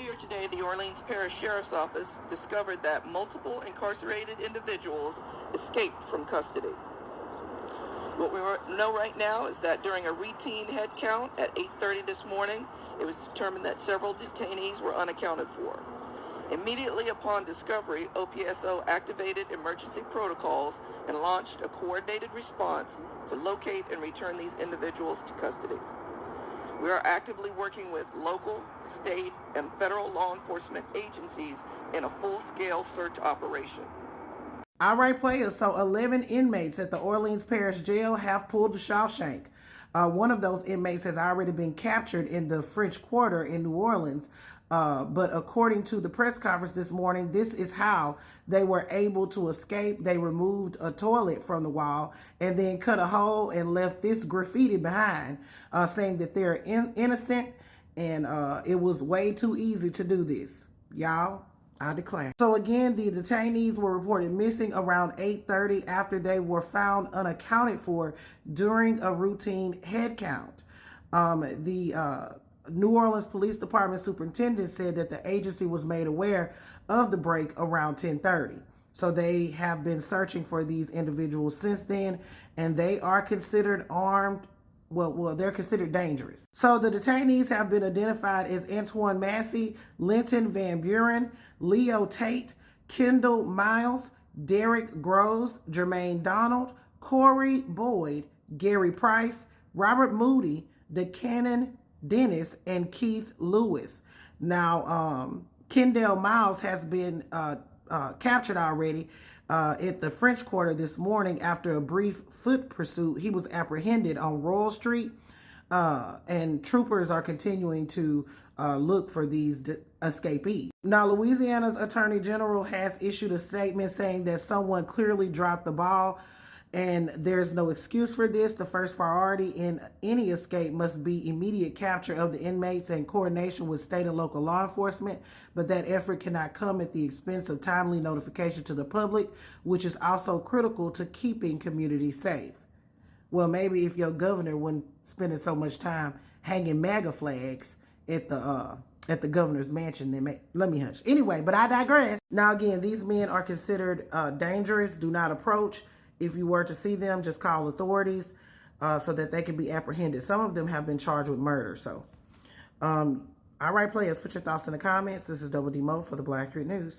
Earlier today, the Orleans Parish Sheriff's Office discovered that multiple incarcerated individuals escaped from custody. What we know right now is that during a routine head count at 8:30 this morning, it was determined that several detainees were unaccounted for. Immediately upon discovery, OPSO activated emergency protocols and launched a coordinated response to locate and return these individuals to custody. We are actively working with local, state, and federal law enforcement agencies in a full-scale search operation. All right, players. So 11 inmates at the Orleans Parish Jail have pulled the Shawshank. One of those inmates has already been captured in the French Quarter in New Orleans. But according to the press conference this morning, this is how they were able to escape. They removed a toilet from the wall and then cut a hole and left this graffiti behind, saying that they're innocent and it was way too easy to do this. Y'all, I declare. So again, the detainees were reported missing around 8:30 after they were found unaccounted for during a routine head count. The New Orleans Police Department superintendent said that the agency was made aware of the break around 10:30. So they have been searching for these individuals since then, and they are considered armed. Well, they're considered dangerous. So the detainees have been identified as Antoine Massey, Linton Van Buren, Leo Tate, Kendall Miles, Derek Groves, Jermaine Donald, Corey Boyd, Gary Price, Robert Moody, DeCannon Dennis, and Keith Lewis. Now, Kendall Miles has been captured already at the French Quarter this morning after a brief foot pursuit. He was apprehended on Royal Street, and troopers are continuing to look for these escapees. Now, Louisiana's Attorney General has issued a statement saying that someone clearly dropped the ball and there's no excuse for this. The first priority in any escape must be immediate capture of the inmates and coordination with state and local law enforcement, but that effort cannot come at the expense of timely notification to the public, which is also critical to keeping communities safe. Well, maybe if your governor wasn't spending so much time hanging MAGA flags at the governor's mansion, then let me hush. Anyway, but I digress. Now, again, these men are considered dangerous. Do not approach. If you were to see them, just call authorities so that they can be apprehended. Some of them have been charged with murder. So, all right, players, put your thoughts in the comments. This is Double D Mo for the Black Street News.